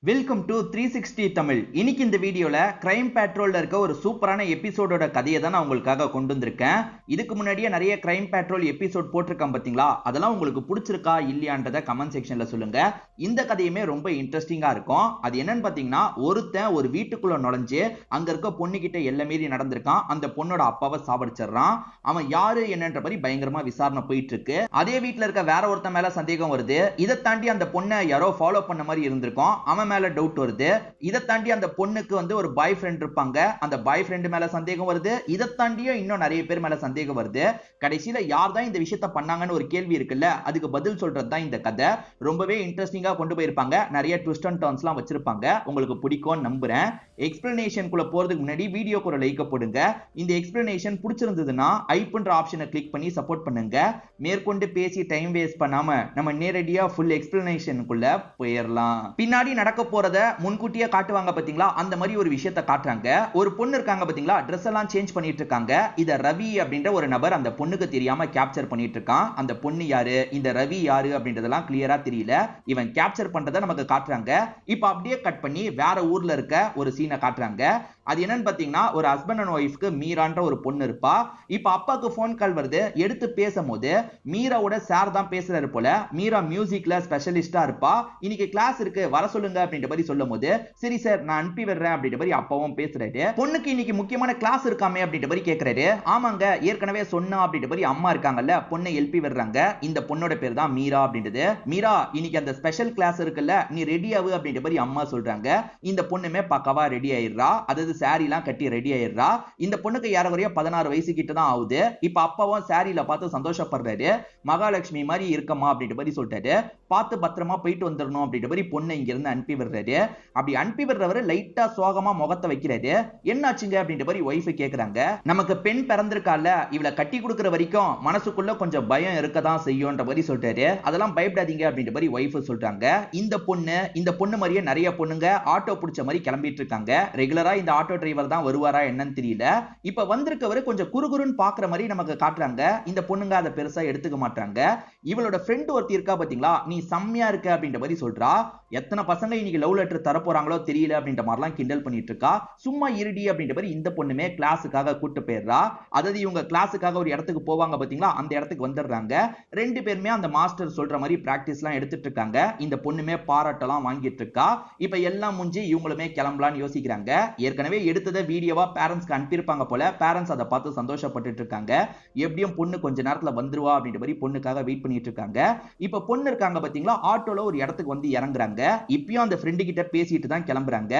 Welcome to 360 Tamil. இன்னைக்கு இந்த வீடியோல கிரைம் பேட்ரோல்ல இருக்க ஒரு சூப்பரான எபிசோடோட கதையை தான் நான் உங்களுக்காக கொண்டு வந்திருக்கேன். இதுக்கு முன்னாடியே நிறைய கிரைம் பேட்ரோல் எபிசோட் போட்டிருக்கேன் பாத்தீங்களா, அதெல்லாம் உங்களுக்கு பிடிச்சிருக்கா இல்லையான்றத கமெண்ட் செக்ஷன்ல சொல்லுங்க. இந்த கதையுமே ரொம்ப இன்ட்ரெஸ்டிங்கா இருக்கும். அது என்னன்னு பாத்தீங்கன்னா, ஒருத்தன் ஒரு வீட்டுக்குள்ள நுழைஞ்சு அங்க இருக்க பொண்ணு கிட்ட எல்லை மீறி நடந்திருக்கான். அந்த பொண்ணோட அப்பாவை சாவடிச்சிடறான். அவன் யாரு என்னன்ற மாதிரி பயங்கரமா விசாரணை போயிட்டு இருக்கு. அதே வீட்டுல இருக்க வேற ஒருத்தன் மேல சந்தேகம் வருது. இதை தாண்டி அந்த பொண்ணை யாரோ ஃபாலோ பண்ண மாதிரி இருந்திருக்கும். அவன் மேல டவுட் வருது. இதை தாண்டி அந்த பொண்ணுக்கு ஒரு பாய் ஃப்ரெண்ட் இருப்பாங்க. அந்த பாய் ஃப்ரெண்ட் மேல சந்தேகம் வருது. இதை தாண்டியும் இன்னும் நிறைய பேர் மேல சந்தேகம் வருது. கடைசியில யார் தான் இந்த விஷயத்தை பண்ணாங்கன்னு ஒரு கேள்வி இருக்குல்ல, அதுக்கு பதில் சொல்றது தான் இந்த கதை. ரொம்பவே இன்ட்ரெஸ்டிங்கா கொண்டு போயிருப்பாங்க. நிறைய ட்விஸ்ட் அண்ட் டர்ன்ஸ்லாம் வச்சிருப்பாங்க. உங்களுக்கு பிடிக்கும்னு நம்புறேன். எக்ஸ்பிளனேஷனுக்குள்ள போறதுக்கு முன்னாடி வீடியோக்கு ஒரு லைக் போடுங்க. இந்த எக்ஸ்பிளனேஷன் பிடிச்சிருந்ததுன்னா ஐப்ன்ற ஆப்ஷனை கிளிக் பண்ணி சப்போர்ட் பண்ணுங்க. மேற்கொண்டு பேசி டைம் வேஸ்ட் பண்ணாம நம்ம நேரடியா ஃபுல் எக்ஸ்பிளனேஷனுக்குள்ள போயிடலாம். பின்னாடி நடக்க போறத முன்கூட்டியே காட்டுவாங்க பாத்தீங்களா, அந்த மாதிரி ஒரு விஷயத்தை காட்டுறாங்க. ஒரு பொண்ணு இருக்காங்க பாத்தீங்களா, ட்ரெஸ் எல்லாம் சேஞ்ச் பண்ணிட்டு இருக்காங்க. இத ரவி அப்படின்ற ஒரு நபர் அந்த பொண்ணுக்கு தெரியாம கேப்சர் பண்ணிட்டு இருக்கான். அந்த பொண்ணு யாரு, இந்த ரவி யாரு அப்படின்றதெல்லாம் கிளியரா தெரியல. இவன் கேப்சர் பண்றதை நமக்கு காட்டுறாங்க. இப்ப அப்படியே கட் பண்ணி வேற ஊர்ல இருக்க ஒரு சீனை காட்டுறாங்க. அது என்னன்னு பாத்தீங்கன்னா, ஒரு ஹஸ்பண்ட் அண்ட் ஒய்ஃப்க்கு மீரான்ற ஒரு பொண்ணு இருப்பா. இப்ப அப்பாக்கு போன் கால் வருது. எடுத்து பேசும்போது மீராவோட சார் தான் பேசுறாரு போல. மீரா மியூசிக்ல ஸ்பெஷலிஸ்டா இருப்பா. இன்னைக்கு கிளாஸ் இருக்கு, வர சொல்லுங்க அப்படின்ற மாதிரி சொல்லும் போது, சரி சார் நான் அனுப்பி விடுறேன் அப்படின்ற மாதிரி அப்பாவும் பேசுறாரு. பொண்ணுக்கு இன்னைக்கு முக்கியமான கிளாஸ் இருக்காமே அப்படின்ற மாதிரி கேக்குறாரு. ஆமாங்க ஏற்கனவே சொன்னா அப்படின்ற மாதிரி அம்மா இருக்காங்கல்ல, பொண்ணை எழுப்பி விடுறாங்க. இந்த பொண்ணோட பேர் தான் மீரா அப்படின்றது. மீரா இன்னைக்கு அந்த ஸ்பெஷல் கிளாஸ் இருக்குல்ல, நீ ரெடி ஆகு அப்படின்ற மாதிரி அம்மா சொல்றாங்க. இந்த பொண்ணுமே பக்காவா ரெடி ஆயிடுறா. அதாவது சாரி எல்லாம் கட்டி ரெடி ஆயிடுறா. இந்த பொண்ணுக்கு ஏறக்குறைய 16 வயசு கிட்ட தான் ஆகுது. இப்ப அப்பாவும் சாரியில பார்த்து சந்தோஷப்படுறாரு. மகாலட்சுமி மாதிரி இருக்கமா அப்படின்ற மாதிரி சொல்லிட்டாரு. பார்த்து பத்திரமா போயிட்டு வந்துடணும் அப்படின்ற மாதிரி பொண்ணை இங்க இருந்து அனுப்பி விடுறாரு. அப்படி அனுப்பி விடுறவரு லைட்டா சோகமா முகத்தை வைக்கிறாரு. என்னாச்சுங்க அப்படின்ற மாதிரி ஒய்ஃப் கேக்குறாங்க. நமக்கு பெண் பிறந்திருக்கால, இவளை கட்டி கொடுக்கிற வரைக்கும் மனசுக்குள்ள கொஞ்சம் பயம் இருக்கதான் செய்யும்ன்ற மாதிரி சொல்றாரு. அதெல்லாம் பயப்படாதீங்க அப்படின்ற மாதிரி ஒய்ஃப் சொல்றாங்க. இந்த பொண்ணு மாதிரியே நிறைய பொண்ணுங்க ஆட்டோ பிடிச்ச மாதிரி கிளம்பிட்டு இருக்காங்க. ரெகுலரா இந்த ஆட்டோ டிரைவர் தான் வருவாரா என்னன்னு தெரியல. இப்ப வந்திருக்கவரு கொஞ்சம் குறுகுறுன்னு பாக்குற மாதிரி நமக்கு காட்டுறாங்க. இந்த பொண்ணுங்க அதை பெருசா எடுத்துக்க மாட்டாங்க. இவளோட ஃப்ரெண்ட் ஒருத்தி இருக்கா பாத்தீங்களா, நீ செம்மையா இருக்க அப்படின்ற மாதிரி சொல்றா. எத்தனை பசங்க இன்னைக்கு லவ் லெட்டர் தர போறாங்களோ தெரியல அப்படின்ற மாதிரிலாம் கிண்டல் பண்ணிட்டு இருக்கா. சும்மா இருடி அப்படின்ற மாதிரி இந்த பொண்ணுமே கிளாஸுக்காக கூட்டு போயிடுறா. அதாவது இவங்க கிளாஸுக்காக ஒரு இடத்துக்கு போவாங்க பாத்தீங்களா, அந்த இடத்துக்கு வந்துடுறாங்க. ரெண்டு பேருமே அந்த மாஸ்டர் சொல்ற மாதிரி பிராக்டிஸ் எல்லாம் எடுத்துட்டு இருக்காங்க. இந்த பொண்ணுமே பாராட்டெல்லாம் வாங்கிட்டு இருக்கா. இப்ப எல்லாம் முடிஞ்சு இவங்களுமே கிளம்பலான்னு யோசிக்கிறாங்க. ஏற்கனவே எடுத்தத வீடியோவா பேரண்ட்ஸ்க்கு அனுப்பியிருப்பாங்க போல. பேரண்ட்ஸ் அதை பார்த்து சந்தோஷப்பட்டு இருக்காங்க. எப்படியும் பொண்ணு கொஞ்ச நேரத்துல வந்துருவா அப்படின்ற மாதிரி பொண்ணுக்காக வெயிட் பண்ணிட்டு இருக்காங்க. இப்ப பொண்ணு இருக்காங்க பாத்தீங்களா, ஆட்டோல ஒரு இடத்துக்கு வந்து இறங்குறாங்க. இப்பயும் அந்த ஃப்ரெண்டு கிட்ட பேசிட்டு தான் கிளம்புறாங்க.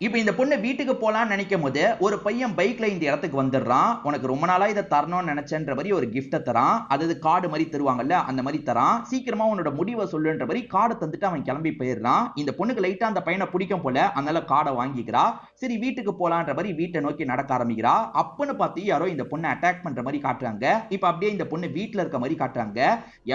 இப்ப இந்த பொண்ணு வீட்டுக்கு போலான்னு நினைக்கும் போது ஒரு பையன் பைக்ல இந்த இடத்துக்கு வந்துடுறான். உனக்கு ரொம்ப நாளா இதை தரணும்னு நினைச்சேன்ற மாதிரி ஒரு கிஃப்ட தரான். அதாவது கார்டு மாதிரி தருவாங்கல்ல, அந்த மாதிரி தரான். சீக்கிரமா உன்னோட முடிவை சொல்லுன்ற மாதிரி கார்டை தந்துட்டு அவன் கிளம்பி போயிடுறான். இந்த பொண்ணுக்கு லைட்டா அந்த பையனை பிடிக்கும் போல, அதனால கார்டை வாங்கிக்கிறா. சரி வீட்டுக்கு போலான்ற மாதிரி வீட்டை நோக்கி நடக்க ஆரம்பிக்கிறா. அப்பன்னு பார்த்து யாரோ இந்த பொண்ணை அட்டாக் பண்ற மாதிரி காட்டுறாங்க. இப்ப அப்படியே இந்த பொண்ணு வீட்டுல இருக்க மாதிரி காட்டுறாங்க.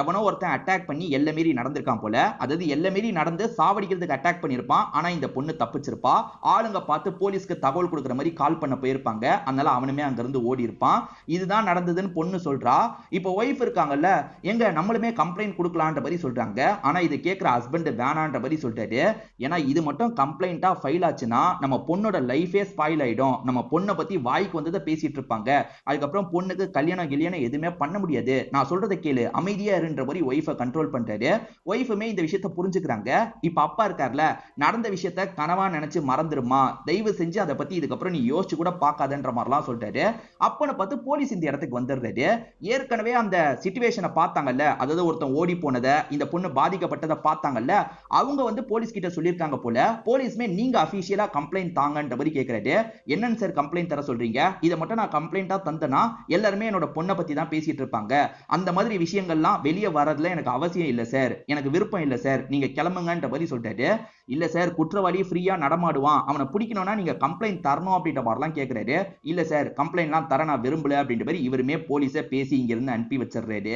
எவனோ ஒருத்தன் அட்டாக் பண்ணி எல்லை மீறி நடந்திருக்கான் போல. அதாவது எல்லை மீறி நடந்து சாவடிக்கிறதுக்கு அட்டாக் பண்ணிருப்பான். ஆனா இந்த பொண்ணு தப்பிச்சிருப்பா. ஆளுங்க பார்த்து போலீஸ்க்கு தகவல் கொடுக்கிற மாதிரி கால் பண்ண போயிருப்பாங்க. அதனால அவனுமே அங்க இருந்து ஓடி இருப்பான். இதுதான் நடந்ததுன்னு பொண்ணு சொல்றா. இப்ப ஒய்ஃப் இருக்காங்கல்ல, எங்க நம்மளுமே கம்ப்ளைண்ட் கொடுக்கலான்ற மாதிரி சொல்றாங்க. ஆனா இது கேட்கிற ஹஸ்பண்ட் வேணான்ற மாதிரி சொல்லிட்டாரு. ஏன்னா இது மட்டும் கம்ப்ளைண்டா ஃபைல் ஆச்சுன்னா நம்ம பொண்ணோட லைஃபே ஸ்பாயில் ஆயிடும். நம்ம பொண்ணை பத்தி வாய்க்கு வந்ததை பேசிட்டு இருப்பாங்க. அதுக்கப்புறம் பொண்ணுக்கு கல்யாணம் எதுவுமே பண்ண முடியாது. நான் சொல்றதை கேளு, அமைதியா இருன்ற மாதிரி ஒய்ஃபை கண்ட்ரோல் பண்றாரு. ஒய்ஃபுமே இந்த விஷயத்தை புரிஞ்சுக்கிறாங்க. இப்ப அப்பா இருக்கார்ல, நடந்த விஷயத்தை கனவா நினைச்சு மறந்துருமா, தயவு செஞ்சு அதை பத்தி இதுக்கப்புறம் நீ யோசிச்சு கூட பார்க்காதன்ற மாதிரிலாம் சொல்றாரு. அப்பன்னு பார்த்து போலீஸ் இந்த இடத்துக்கு வந்துடுறாரு. ஏற்கனவே அந்த சிச்சுவேஷனை பார்த்தாங்கல்ல, அதாவது ஒருத்தன் ஓடி போனதை, இந்த பொண்ணு பாதிக்கப்பட்டதை பார்த்தாங்கல்ல, அவங்க போலீஸ் கிட்ட சொல்லியிருக்காங்க போல. போலீஸ்மே நீங்க அபிஷியலா கம்ப்ளைண்ட் தாங்கன்ற மாதிரி கேட்கிறாரு. என்னன்னு சார் கம்ப்ளைண்ட் தர சொல்றீங்க, இதை மட்டும் நான் கம்ப்ளைண்டா தந்தனா எல்லாருமே என்னோட பொண்ணை பத்தி தான் பேசிட்டு இருப்பாங்க. அந்த மாதிரி விஷயங்கள்லாம் வெளியே வரதுல எனக்கு அவசியம் இல்லை சார், எனக்கு விருப்பம் இல்லை சார், நீங்க கிளம்புங்கன்ற மாதிரி சொல்லிட்டாரு. இல்ல சார் குற்றவாளி ஃப்ரீயா நடமாடுவான், அவனை பிடிக்கணும்னா நீங்க கம்ப்ளைண்ட் தரணும் அப்படின்ற மாதிரிலாம் கேட்கிறாரு. இல்ல சார் கம்ப்ளைண்ட்லாம் தர நான் விரும்பல அப்படின்ற மாதிரி இவருமே போலீஸை பேசி இங்க இருந்து அனுப்பி வச்சிடுறாரு.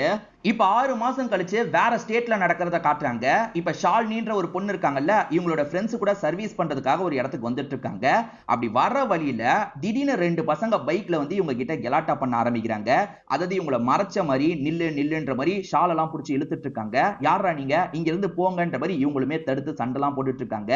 இப்ப 6 மாசம் கழிச்சு வேற ஸ்டேட்ல நடக்கிறத காட்டுறாங்க. இப்ப ஷால்னின்ற ஒரு பொண்ணு இருக்காங்கல்ல, இவங்களோட ஃப்ரெண்ட்ஸ் கூட சர்வீஸ் பண்றதுக்காக ஒரு இடத்துக்கு வந்துட்டு இருக்காங்க. அப்படி வர வழியில திடீர்னு 2 பசங்க பைக்ல வந்து இவங்க கிட்ட கலாட்டா பண்ண ஆரம்பிக்கிறாங்க. அதாவது இவங்களை மறைச்ச மாதிரி நில்லுன்ற மாதிரி ஷால் எல்லாம் புடிச்சு இழுத்துட்டு இருக்காங்க. யாரா நீங்க, இங்க இருந்து போங்கன்ற மாதிரி இவங்களுமே தடுத்து சண்டெல்லாம் போட்டுட்டு இருக்காங்க.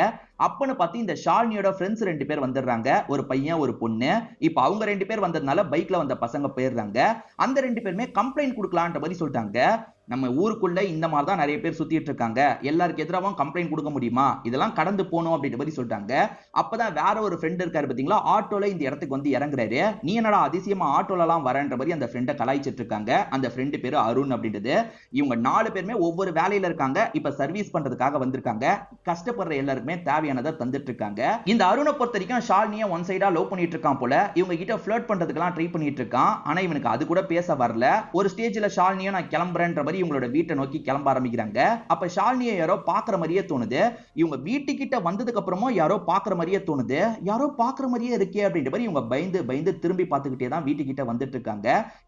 அப்பன்னு பார்த்து இந்த ஷாலினியோட ஃப்ரெண்ட்ஸ் 2 பேர் வந்துடுறாங்க. ஒரு பையன் ஒரு பொண்ணு. இப்ப அவங்க 2 பேர் வந்ததுனால பைக்ல வந்த பசங்க போயிடுறாங்க. அந்த 2 பேருமே கம்ப்ளைண்ட் கொடுக்கலான்ற மாதிரி சொல்லிட்டாங்க. நம்ம ஊருக்குள்ள இந்த மாதிரி தான் நிறைய பேர் சுத்திட்டு இருக்காங்க, எல்லாருக்கு எதிராகவும் கம்ப்ளைண்ட் கொடுக்க முடியுமா, இதெல்லாம் கடந்து போகணும் அப்படின்ற மாதிரி சொல்லிட்டாங்க. அப்பதான் வேற ஒரு ஃப்ரெண்ட் இருக்காரு பாத்தீங்களா, ஆட்டோல இந்த இடத்துக்கு வந்து இறங்குறாரு. நீ என்னடா அதிசயமா ஆட்டோல எல்லாம் வரன்ற மாதிரி அந்த ஃப்ரெண்டை கலாய்ச்சிட்டு இருக்காங்க. அந்த ஃப்ரெண்டு பேரு அருண் அப்படின்றது. இவங்க 4 பேருமே ஒவ்வொரு வேலையில இருக்காங்க. இப்ப சர்வீஸ் பண்றதுக்காக வந்திருக்காங்க. கஷ்டப்படுற எல்லாருக்குமே தேவையானதை தந்துட்டு இருக்காங்க. இந்த அருணை பொறுத்த வரைக்கும் ஷாலினியை ஒன் சைடா லவ் பண்ணிட்டு இருக்கான் போல. இவங்க கிட்ட ஃபிளர்ட் பண்றதுக்கெல்லாம் ட்ரை பண்ணிட்டு இருக்கான். ஆனா இவனுக்கு அது கூட பேச வரல. ஒரு ஸ்டேஜ்ல ஷாலினியை நான் கிளம்புறேன்ற மாதிரி இவங்களோட வீட்டை நோக்கி கிளம்ப ஆரம்பிக்கிறாங்க. அப்ப ஷாலினியை யாரோ பாக்குற மாதிரியே தோணுது. இவங்க வீட்டுக்கிட்ட வந்ததுக்கு அப்புறமா யாரோ பாக்குற மாதிரியே தோணுது. யாரோ பாக்குற மாதிரியே இருக்கே அப்படின்ற மாதிரி இவங்க பயந்து பயந்து திரும்பி பார்த்துக்கிட்டே தான் வீட்டுக்கிட்ட வந்துட்டு இருக்காங்க.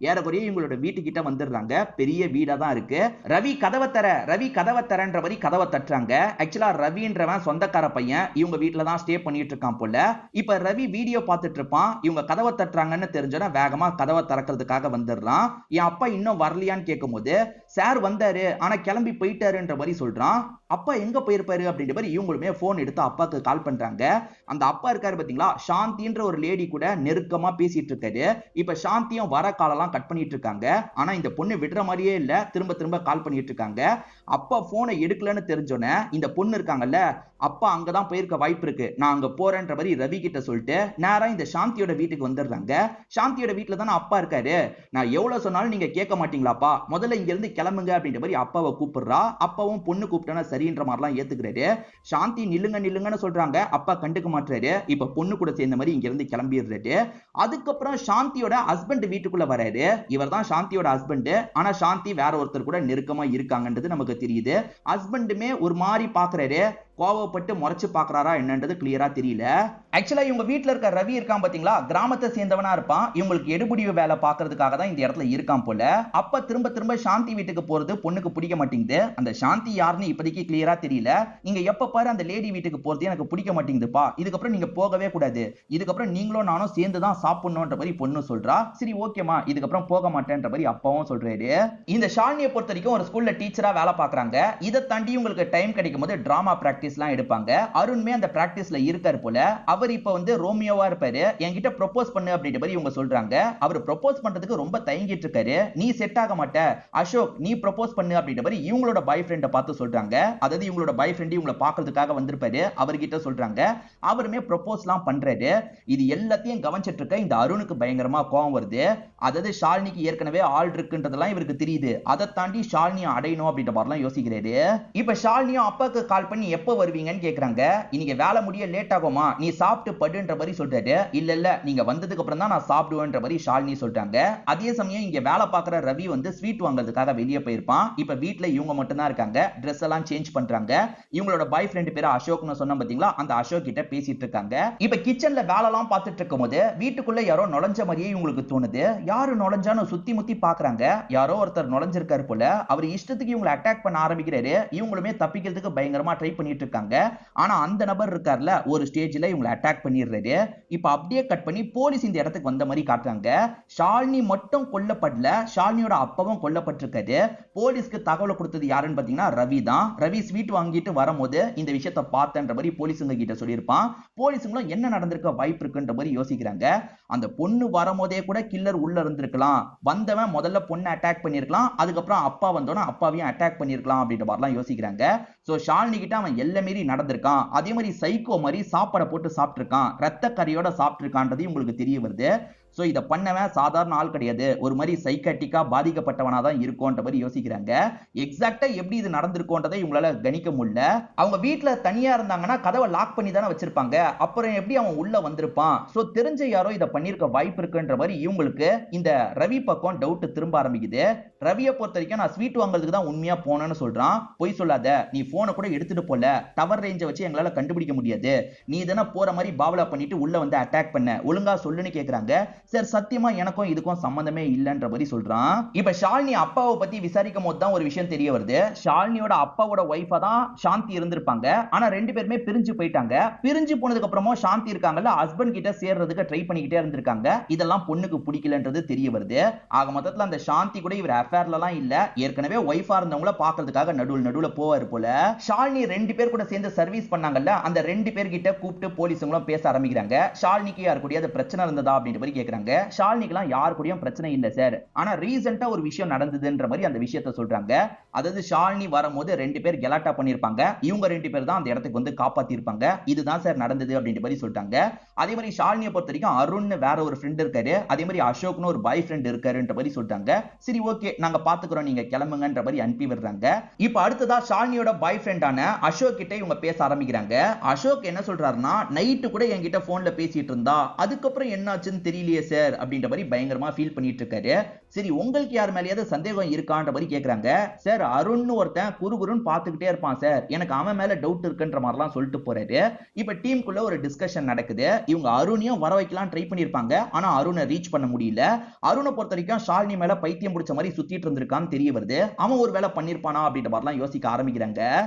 ஏறக்குறைய இவங்களோட வீட்டுக்கிட்ட வந்துடுறாங்க. பெரிய வீடா தான் இருக்கு. ரவி கதவை தரன்ற மாதிரி கதவை தட்டுறாங்க. ஆக்சுவலா ரவின்றவன் சொந்தக்கார பையன். இவங்க வீட்டுல தான் ஸ்டே பண்ணிட்டு இருக்கான் போல. இப்ப ரவி வீடியோ பார்த்துட்டு இருப்பான். இவங்க கதவை தட்டுறாங்கன்னு தெரிஞ்சோன்னா வேகமா கதவை திறக்கிறதுக்காக வந்துடுறான். என் அப்பா இன்னும் வரலையான்னு கேட்கும்போது, சார் வந்தாரு ஆனா கிளம்பி போயிட்டாருன்ற மாதிரி சொல்றான். அப்பா எங்க போயிருப்பாரு அப்படின்ற மாதிரி இவங்களுமே போன் எடுத்து அப்பாக்கு கால் பண்றாங்க. அந்த அப்பா இருக்காரு பாத்தீங்களா, சாந்தின்ற ஒரு லேடி கூட நெருக்கமா பேசிட்டு இருக்காரு. இப்ப சாந்தியும் வர காலெல்லாம் கட் பண்ணிட்டு இருக்காங்க. ஆனா இந்த பொண்ணு விடுற மாதிரியே இல்ல, திரும்ப திரும்ப கால் பண்ணிட்டு இருக்காங்க. அப்பா போனை எடுக்கலன்னு தெரிஞ்சோன்னே இந்த பொண்ணு இருக்காங்கல்ல, அப்பா அங்கதான் போயிருக்க வாய்ப்பு இருக்கு, நான் அங்க போறேன்ற மாதிரி ரவி கிட்ட சொல்லிட்டு நேரா இந்த சாந்தியோட வீட்டுக்கு வந்துடுறாங்க. சாந்தியோட வீட்டுல தானே அப்பா இருக்காரு. நான் எவ்வளவு சொன்னாலும் நீங்க கேட்க மாட்டீங்களாப்பா, முதல்ல இங்க இருந்து கிளம்புங்க அப்படின்ற மாதிரி அப்பாவை கூப்பிடுறா. அப்பாவும் பொண்ணு கூப்பிட்டோன்னா சரின்ற மாதிரிலாம் ஏத்துக்கிறாரு. சாந்தி நில்லுங்க நில்லுங்கன்னு சொல்றாங்க. அப்பா கண்டுக்க மாட்டாரு. இப்ப பொண்ணு கூட சேர்ந்த மாதிரி இங்க இருந்து கிளம்பிடுறாரு. அதுக்கப்புறம் சாந்தியோட ஹஸ்பண்ட் வீட்டுக்குள்ள வராரு. இவர் தான் சாந்தியோட ஹஸ்பண்ட். ஆனா சாந்தி வேற ஒருத்தர் கூட நெருக்கமா இருக்காங்கன்றது நமக்கு தெரியுது. ஹஸ்பண்டுமே ஒரு மாதிரி பாக்குறாரு. கோவப்பட்டு முறைச்சு பாக்குறாரா என்னன்றது கிளியரா தெரியல. ஆக்சுவலா இவங்க வீட்டுல இருக்க ரவி இருக்கான் பாத்தீங்களா, கிராமத்தை சேர்ந்தவனா இருப்பான். இவங்களுக்கு எடுபடிவு வேலை பாக்குறதுக்காக தான் இந்த இடத்துல இருக்கான் போல. அப்ப திரும்ப திரும்ப சாந்தி வீட்டுக்கு போறது பொண்ணுக்கு பிடிக்க மாட்டேங்குது. அந்த சாந்தி யாருன்னு இப்போதைக்கு கிளியரா தெரியல. நீங்க எப்ப பாரு அந்த லேடி வீட்டுக்கு போறது எனக்கு பிடிக்க மாட்டேங்குதுப்பா, இதுக்கப்புறம் நீங்க போகவே கூடாது, இதுக்கப்புறம் நீங்களும் நானும் சேர்ந்து தான் சாப்பிடணும்ன்ற மாதிரி பொண்ணு சொல்றா. சரி ஓகேமா, இதுக்கப்புறம் போக மாட்டேன்ற மாதிரி அப்பாவும் சொல்றாரு. இந்த ஷாலினியை பொறுத்த வரைக்கும் ஒரு ஸ்கூல்ல டீச்சரா வேலை பாக்குறாங்க. இதை தாண்டி உங்களுக்கு டைம் கிடைக்கும் போது டிராமா பிராக்டிஸ் எடுப்பாங்க. அருண்மே அந்த பிராக்டிஸ்ல இருக்காரு போல. அவர் இப்ப வந்து ரோமியோவா இருப்பாரு. என்கிட்ட ப்ரோபோஸ் பண்ணு அப்படின்ற மாதிரி இவங்க சொல்றாங்க. அவர் ப்ரோபோஸ் பண்றதுக்கு ரொம்ப தயங்கிட்டு இருக்காரு. நீ செட் ஆக மாட்ட அசோக், நீ ப்ரோபோஸ் பண்ணு அப்படின்ற மாதிரி இவங்களோட பாய் ஃப்ரெண்டை பார்த்து சொல்றாங்க. அதாவது இவங்களோட பாய் ஃப்ரெண்ட் இவங்களை பார்க்கிறதுக்காக வந்திருப்பாரு. அவர்கிட்ட சொல்றாங்க. அவருமே ப்ரோபோஸ்லாம் பண்றாரு. இது எல்லாத்தையும் கவனிச்சிட்டு இருக்க இந்த அருணுக்கு பயங்கரமா கோவம் வருது. அதாவது ஷாலினிக்கு ஏற்கனவே ஆள் இருக்குன்றதெல்லாம் இவருக்கு தெரியுது. அதை தாண்டி ஷாலினியை அடையணும் அப்படின்ற மாதிரிலாம் யோசிக்கிறாரு. இப்ப ஷாலினியும் அப்பாக்கு கால் பண்ணி எப்ப வருவீங்கன்னு கேக்குறாங்க. இன்னைக்கு வேலை முடிய லேட் ஆகுமா, நீ சாப்பிட்டு படுன்ற மாதிரி சொல்றாரு. இல்ல இல்ல, நீங்க வந்ததுக்கு அப்புறம் தான் நான் சாப்பிடுவேன்ற மாதிரி ஷாலினி சொல்றாங்க. அதே சமயம் இங்க வேலை பார்க்குற ரவி வந்து ஸ்வீட் வாங்குறதுக்காக வெளியே போயிருப்பான். இப்ப வீட்டுல இவங்க மட்டும் தான் இருக்காங்க. ட்ரெஸ் எல்லாம் சேஞ்ச் பண்றாங்க. இவங்களோட பாய் ஃப்ரெண்ட் பேரு அசோக்னு சொன்ன பாத்தீங்களா, அந்த அசோக் கிட்ட பேசிட்டு இருக்காங்க. இப்ப கிச்சன்ல வேலை எல்லாம் பார்த்துட்டு இருக்கும் போது வீட்டுக்குள்ள யாரோ நுழைஞ்ச மாதிரியே இவங்களுக்கு தோணுது. யாரு நுழைஞ்சான்னு சுத்தி முத்தி பாக்குறாங்க. யாரோ ஒருத்தர் நுழைஞ்சிருக்காரு போல. அவர் இஷ்டத்துக்கு இவங்களை அட்டாக் பண்ண ஆரம்பிக்கிறாரு. இவங்களுமே தப்பிக்கிறதுக்கு பயங்கரமா ட்ரை பண்ணிட்டு இருக்காங்க. ஆனா அந்த நபர் இருக்கார்ல, ஒரு ஸ்டேஜ்ல இவங்களை அட்டாக் பண்ணிடுறாரு. இப்ப அப்படியே கட் பண்ணி போலீஸ் இந்த இடத்துக்கு வந்த மாதிரி காட்டுறாங்க. ஷாலினி மட்டும் கொல்லப்படல, ஷாலினியோட அப்பாவும் கொல்லப்பட்டிருக்காரு. போலீஸ்க்கு தகவல் கொடுத்தது யாருன்னு பாத்தீங்கன்னா ரவி தான். ரவி ஸ்வீட் வாங்கிட்டு வரும்போது இந்த விஷயத்தை பார்த்தன்ற மாதிரி போலீஸுங்க கிட்ட சொல்லியிருப்பான். போலீஸுங்களும் என்ன நடந்திருக்க வாய்ப்பு இருக்குன்ற மாதிரி யோசிக்கிறாங்க. அந்த பொண்ணு வரும்போதே கூட கில்லர் உள்ள இருந்திருக்கலாம். வந்தவன் முதல்ல பொண்ணை அட்டாக் பண்ணிருக்கலாம். அதுக்கப்புறம் அப்பா வந்தோன்னா அப்பாவையும் அட்டாக் பண்ணிருக்கலாம் அப்படின்ற மாதிரிலாம் யோசிக்கிறாங்க. சோ ஷாலினி கிட்ட அவன் எல்லா மீறி நடந்திருக்கான். அதே மாதிரி சைக்கோ மாதிரி சாப்பாடை போட்டு சாப்பிட்டிருக்கான். ரத்த கறியோட சாப்பிட்டிருக்கான்றது உங்களுக்கு தெரிய வருது. சோ இத பண்ணவன் சாதாரண ஆள் கிடையாது. ஒரு மாதிரி சைக்காட்டிக்கா பாதிக்கப்பட்டவனா தான் இருக்கும்ன்ற மாதிரி யோசிக்கிறாங்க. எக்ஸாக்ட்டா எப்படி இது நடந்திருக்கும்ன்றதை இவங்களால கணிக்க முடியல. அவங்க வீட்டுல தனியா இருந்தாங்கன்னா கதவை லாக் பண்ணி தானே வச்சிருப்பாங்க. அப்புறம் எப்படி அவன் உள்ள வந்திருப்பான்? சோ தெரிஞ்ச யாரோ இதை பண்ணிருக்க வாய்ப்பு இருக்குன்ற மாதிரி இவங்களுக்கு இந்த ரவி பக்கம் டவுட் திரும்ப ஆரம்பிக்குது. ரவியை பொறுத்த வரைக்கும் நான் ஸ்வீட் வாங்குறதுக்கு தான் உண்மையா போனேன்னு சொல்றான். பொய் சொல்லாத, நீ போனை கூட எடுத்துட்டு போல, டவர் ரேஞ்சை வச்சு எங்களால கண்டுபிடிக்க முடியாது, நீ தானே போற மாதிரி பாவலா பண்ணிட்டு உள்ள வந்து அட்டாக் பண்ண, ஒழுங்கா சொல்லுன்னு கேக்குறாங்க. சார் சத்தியமா எனக்கும் இதுக்கும் சம்பந்தமே இல்லன்ற மாதிரி சொல்றான். இப்ப ஷாலினி அப்பாவை பத்தி விசாரிக்கும் போது தான் ஒரு விஷயம் தெரிய வருது. ஷாலினியோட அப்பாவோட ஒய்ஃபா தான் சாந்தி இருந்திருப்பாங்க. ஆனா ரெண்டு பேருமே பிரிஞ்சு போயிட்டாங்க. பிரிஞ்சு போனதுக்கு அப்புறமா சாந்தி இருக்காங்கல்ல, ஹஸ்பண்ட் கிட்ட சேர்றதுக்கு ட்ரை பண்ணிக்கிட்டே இருந்திருக்காங்க. இதெல்லாம் பொண்ணுக்கு பிடிக்கலன்றது தெரிய வருது. ஆக மொத்தத்துல அந்த சாந்தி கூட இவர் அஃபேர்லாம் இல்ல, ஏற்கனவே ஒய்ஃபா இருந்தவங்கள பாக்குறதுக்காக நடுவுல போவாரு போல. ஷாலினி ரெண்டு பேர் கூட சேர்ந்து சர்வீஸ் பண்ணாங்கல்ல, அந்த ரெண்டு பேர் கிட்ட கூப்பிட்டு போலீஸுங்களும் பேச ஆரம்பிக்கிறாங்க. ஷாலினிக்கு யார் கூடயாவது பிரச்சனை இருந்ததா அப்படின்ற மாதிரி கேக்குறாங்க. ஷாலினிக்குலாம் யார் கூடயும் பிரச்சனை இல்ல சார், ஆனா ரீசெண்டா ஒரு விஷயம் நடந்ததுன்ற மாதிரி அந்த விஷயத்தை சொல்றாங்க. அதாவது ஷாலினி வரும்போது ரெண்டு பேர் கலாட்டா பண்ணிருப்பாங்க, இவங்க ரெண்டு பேர் தான் அந்த இடத்துக்கு வந்து காப்பாத்திருப்பாங்க. இதுதான் சார் நடந்தது அப்படின்ற மாதிரி சொல்லிட்டாங்க. அதே மாதிரி ஷாலினியை பொறுத்த வரைக்கும் அருண் வேற ஒரு ஃப்ரெண்ட் இருக்காரு, அதே மாதிரி அசோக்னு ஒரு பாய் ஃப்ரெண்ட் இருக்காருன்ற மாதிரி சொல்லிட்டாங்க. சரி ஓகே நாங்க பாத்துக்கிறோம், நீங்க கிளம்புங்கன்ற மாதிரி அனுப்பி விடுறாங்க. இப்ப அடுத்ததா ஷாலினியோட பாய் ஃப்ரெண்டான அசோக் கிட்ட இவங்க பேச ஆரம்பிக்கிறாங்க. அசோக் என்ன சொல்றாருன்னா, நைட்டு கூட என்கிட்ட போன்ல பேசிட்டு இருந்தா, அதுக்கப்புறம் என்னாச்சுன்னு தெரியலையே சார் அப்படின்ற மாதிரி பயங்கரமா ஃபீல் பண்ணிட்டு இருக்காரு. சரி உங்களுக்கு யார் மேலேயாவது சந்தேகம் இருக்கான்ற மாதிரி கேக்குறாங்க. சார் அருண் ஒருத்தன் குறுகுறுன்னு பாத்துக்கிட்டே இருப்பான் சார், எனக்கு அவன் மேல டவுட் இருக்குன்ற மாதிரிலாம் சொல்லிட்டு போறாரு. இப்ப டீமுக்குள்ள ஒரு டிஸ்கஷன் நடக்குது. இவங்க அருணையும் வர வைக்கலாம் ட்ரை பண்ணிருப்பாங்க, ஆனா அருணை ரீச் பண்ண முடியல. அருணை பொறுத்த வரைக்கும் ஷாலினி மேல பைத்தியம் பிடிச்ச மாதிரி சுத்திட்டு இருந்திருக்கான்னு தெரிய வருது. அவன் ஒரு வேலை பண்ணிருப்பானா அப்படின்ற மாதிரிலாம் யோசிக்க ஆரம்பிக்கிறாங்க.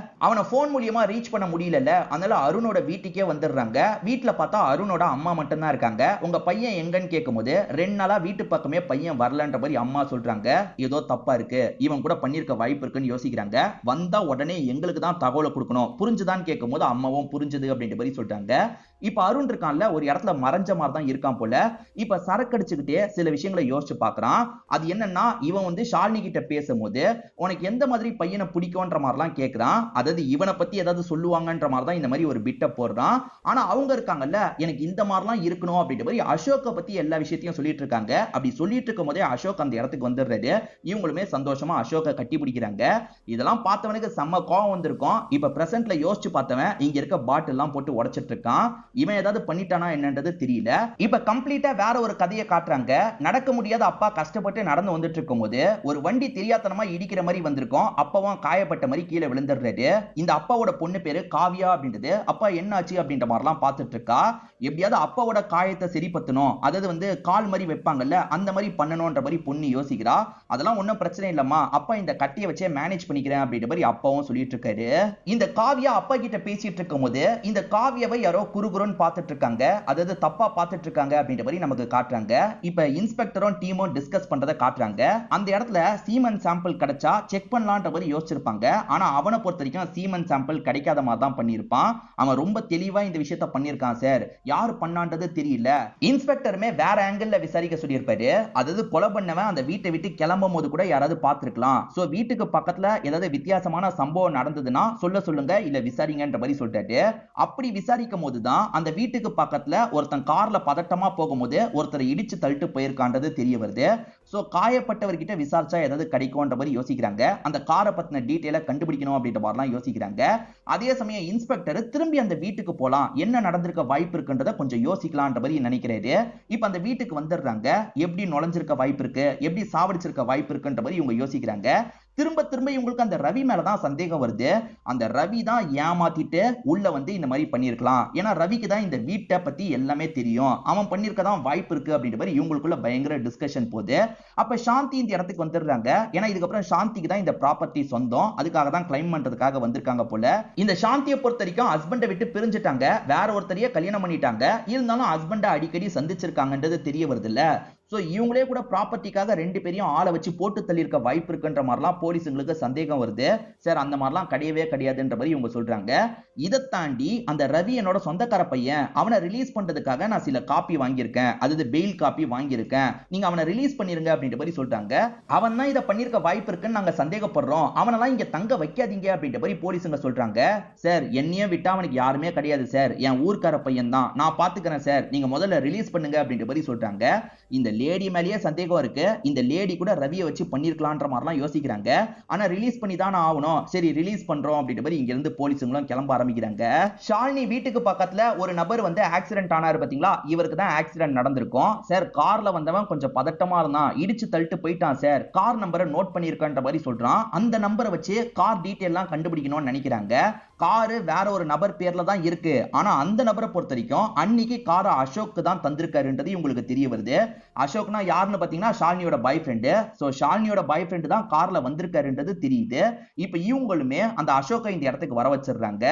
அவனை போன் மூலியமா ரீச் பண்ண முடியல, அதனால அருணோட வீட்டுக்கே வந்துடுறாங்க. வீட்டுல பார்த்தா அருணோட அம்மா மட்டும் தான் இருக்காங்க. உங்க பையன் எங்கன்னு கேட்கும்போது 2 நாளா வீட்டு பக்கமே பையன் வரலன்ற மாதிரி அம்மா சொல்றாங்க. ஏதோ தப்பா இருக்கு, இவன் கூட பண்ணிருக்க வாய்ப்பு இருக்குன்னு யோசிக்கிறாங்க. வந்தா உடனே எங்களுக்கு தான் தகவலை கொடுக்கணும், புரிஞ்சுதான் கேட்கும்போது அம்மாவும் புரிஞ்சுது அப்படின்ற மாதிரி சொல்றாங்க. இப்ப அருண் இருக்கான்ல, ஒரு இடத்துல மறைஞ்ச மாதிரி தான் இருக்கான் போல. இப்ப சரக்கு அடிச்சுக்கிட்டே சில விஷயங்களை யோசிச்சு பார்க்கறான். அது என்னன்னா, இவன் வந்து ஷாலினி கிட்ட பேசும்போது உனக்கு எந்த மாதிரி பையனை பிடிக்கும்ன்ற மாதிரிலாம் கேட்கறான். அதாவது இவனை பத்தி ஏதாவது சொல்லுவாங்கன்ற மாதிரி தான் இந்த மாதிரி ஒரு பிட்ட போடுறான். ஆனா அவங்க இருக்காங்கல்ல, எனக்கு இந்த மாதிரிலாம் இருக்கணும் அப்படின்ற மாதிரி அசோக்கை பத்தி எல்லா விஷயத்தையும் சொல்லிட்டு இருக்காங்க. அப்படி சொல்லிட்டு இருக்கும் போதே அசோக் அந்த இடத்துக்கு வந்துடுறாரு. இவங்களுமே சந்தோஷமா அசோக்கை கட்டி பிடிக்கிறாங்க. இதெல்லாம் பார்த்தவனுக்கு செம்ம கோவம் வந்திருக்கும். இப்ப பிரசன்ட்ல யோசிச்சு பார்த்தவன் இங்க இருக்க பாட்டில் எல்லாம் போட்டு உடைச்சிட்டு இருக்கான். இவன் ஏதாவது பண்ணிட்டானா என்னன்றது தெரியல. இப்ப கம்ப்ளீட்டா வேற ஒரு கதையை காட்டுறாங்க. நடக்க முடியாத அப்பா கஷ்டப்பட்டு நடந்து வந்துட்டு இருக்கும் போது ஒரு வண்டி தெரியாதனமா இடிக்கிற மாதிரி வந்திருக்கும். அப்பவும் காயப்பட்ட மாதிரி கீழே விழுந்துடுறாரு. இந்த அப்பாவோட பொண்ணு பேரு காவியா அப்படின்றது. அப்பா என்னாச்சு அப்படின்ற மாதிரிலாம் பார்த்துட்டு இருக்கா. எப்படியாவது அப்பாவோட காயத்தை சரிப்படுத்தணும், அதாவது வந்து கால் மாதிரி வைப்பாங்கல்ல, அந்த மாதிரி பண்ணணும்ன்ற மாதிரி பொண்ணு யோசிக்கிறா. அதெல்லாம் ஒன்றும் பிரச்சனை இல்லம்மா, அப்பா இந்த கட்டியை வச்சே மேனேஜ் பண்ணிக்கிறேன் அப்படின்ற மாதிரி அப்பாவும் சொல்லிட்டு இருக்காரு. இந்த காவியா அப்பா கிட்ட பேசிட்டு இருக்கும் போது இந்த காவியாவை யாரோ குறுகுறுன்னு பார்த்துட்டு இருக்காங்க, அதாவது தப்பா பார்த்துட்டு இருக்காங்க அப்படின்ற மாதிரி நமக்கு காட்டுறாங்க. இப்ப இன்ஸ்பெக்டரும் டீமும் டிஸ்கஸ் பண்றதை காட்டுறாங்க. அந்த இடத்துல சீமன் சாம்பிள் கிடைச்சா செக் பண்ணலான்ற மாதிரி யோசிச்சிருப்பாங்க. ஆனா அவனை பொறுத்த வரைக்கும் சீமன் சாம்பிள் கிடைக்காத மாதிரி தான் பண்ணியிருப்பான். அவன் ரொம்ப தெளிவா இந்த விஷயத்த பண்ணியிருக்கான் சார், யாரு பண்ணான்றது தெரியல. இன்ஸ்பெக்டருமே வேற ஆங்கிள் விசாரிக்க சொல்லியிருப்பாரு. அதாவது கொலை பண்ணவன் அந்த வீட்டை விட்டு கிளம்பும் போது கூட யாராவது பார்த்திருக்கலாம். சோ வீட்டுக்கு பக்கத்துல ஏதாவது வித்தியாசமான சம்பவம் நடந்ததுன்னா சொல்லுங்க, இல்ல விசாரிங்கன்ற மாதிரி சொல்லிட்டாரு. அப்படி விசாரிக்கும் போதுதான் அந்த வீட்டுக்கு பக்கத்துல ஒருத்தன் கார்ல பதட்டமா போகும்போது ஒருத்தரை இடிச்சு தள்ளிட்டு போயிருக்கான்றது தெரிய வருது. சோ காயப்பட்டவர்கிட்ட விசாரிச்சா ஏதாவது கிடைக்கும்ன்ற மாதிரி யோசிக்கிறாங்க. அந்த காரை பத்தின டீடைலை கண்டுபிடிக்கணும் அப்படின்ற மாதிரிலாம் யோசிக்கிறாங்க. அதே சமயம் இன்ஸ்பெக்டர் திரும்பி அந்த வீட்டுக்கு போலாம், என்ன நடந்திருக்க வாய்ப்பு இருக்குன்றத கொஞ்சம் யோசிக்கலாம்ன்ற மாதிரி நினைக்கிறாரு. இப்ப அந்த வீட்டுக்கு வந்துடுறாங்க. எப்படி நுழைஞ்சிருக்க வாய்ப்பு இருக்கு, எப்படி சாவடிச்சிருக்க வாய்ப்பு இருக்குன்ற மாதிரி இவங்க யோசிக்கிறாங்க. திரும்ப இவங்களுக்கு அந்த ரவி மேலதான் சந்தேகம் வருது. அந்த ரவி தான் ஏமாத்திட்டு உள்ள வந்து இந்த மாதிரி பண்ணிருக்கலாம். ஏன்னா ரவிக்கு தான் இந்த வீட்டை பத்தி எல்லாமே தெரியும், அவன் பண்ணிருக்கதான் வாய்ப்பு இருக்கு அப்படின்ற மாதிரி இவங்களுக்குள்ள பயங்கர டிஸ்கஷன் போகுது. அப்ப சாந்தி இந்த இடத்துக்கு வந்துடுறாங்க. ஏன்னா இதுக்கப்புறம் சாந்திக்கு தான் இந்த ப்ராப்பர்ட்டி சொந்தம், அதுக்காக தான் கிளைம் பண்றதுக்காக வந்திருக்காங்க போல. இந்த சாந்தியை பொறுத்த வரைக்கும் ஹஸ்பண்டை விட்டு பிரிஞ்சுட்டாங்க, வேற ஒருத்தரையே கல்யாணம் பண்ணிட்டாங்க. இருந்தாலும் ஹஸ்பண்டை அடிக்கடி சந்திச்சிருக்காங்கன்றது தெரிய வருது இல்ல. சோ இவங்களே கூட ப்ராப்பர்ட்டிக்காக ரெண்டு பேரையும் ஆளை வச்சு போட்டு தள்ளியிருக்க வாய்ப்பு இருக்குன்ற மாதிரிலாம் போலீஸுங்களுக்கு சந்தேகம் வருது. சார் அந்த மாதிரிலாம் கிடையவே கிடையாதுன்ற மாதிரி இவங்க சொல்றாங்க. இதை தாண்டி அந்த ரவி என்னோட சொந்தக்கார பையன், அவனை ரிலீஸ் பண்றதுக்காக நான் சில காப்பி வாங்கியிருக்கேன், அதாவது பெயில் காப்பி வாங்கியிருக்கேன், நீங்க அவனை ரிலீஸ் பண்ணிருங்க அப்படின்ற மாதிரி சொல்றாங்க. அவன் தான் இதை பண்ணிருக்க வாய்ப்பு இருக்குன்னு நாங்க சந்தேகப்படுறோம், அவனெல்லாம் இங்க தங்க வைக்காதீங்க அப்படின்ற மாதிரி போலீஸுங்க சொல்றாங்க. சார் என்னையும் விட்டா அவனுக்கு யாருமே கிடையாது சார், என் ஊர்க்கார பையன் தான், நான் பாத்துக்கிறேன் சார், நீங்க முதல்ல ரிலீஸ் பண்ணுங்க அப்படின்ற மாதிரி சொல்றாங்க. இந்த லேடி மேலேயே சந்தேகம் இருக்கு, இந்த லேடி கூட ரவியை வச்சு பண்ணிருக்கலான்ற மாதிரிலாம் யோசிக்கிறாங்க. ஆனா ரிலீஸ் பண்ணி தானே ஆகணும், சரி ரிலீஸ் பண்றோம் அப்படின்ற மாதிரி இங்க இருந்து போலீஸுங்களும் கிளம்ப ஆரம்பிக்கிறாங்க. ஷாலினி வீட்டுக்கு பக்கத்துல ஒரு நபர் வந்து ஆக்சிடென்ட் ஆனாரு பாத்தீங்களா, இவருக்கு தான் ஆக்சிடென்ட் நடந்திருக்கும். சார் கார்ல வந்தவன் கொஞ்சம் பதட்டமா இருந்தான், இடிச்சு தள்ளிட்டு போயிட்டான் சார், கார் நம்பரை நோட் பண்ணிருக்கன்ற மாதிரி சொல்றான். அந்த நம்பரை வச்சு கார் டீடைல்லாம் கண்டுபிடிக்கணும்னு நினைக்கிறாங்க. காரு வேற ஒரு நபர் பேர்ல தான் இருக்கு. ஆனா அந்த நபரை பொறுத்த வரைக்கும் அன்னைக்கு காரை அசோக் தான் தந்திருக்காருன்றது உங்களுக்கு தெரிய வருது. அசோக்னா யாருன்னு பாத்தீங்கன்னா ஷாலினியோட பாய் ஃப்ரெண்டு. சோ ஷாலினியோட பாய் ஃப்ரெண்டு தான் கார்ல வந்திருக்காருன்றது தெரியுது. இப்ப இவங்களுமே அந்த அசோக்கை இந்த இடத்துக்கு வர வச்சிடுறாங்க.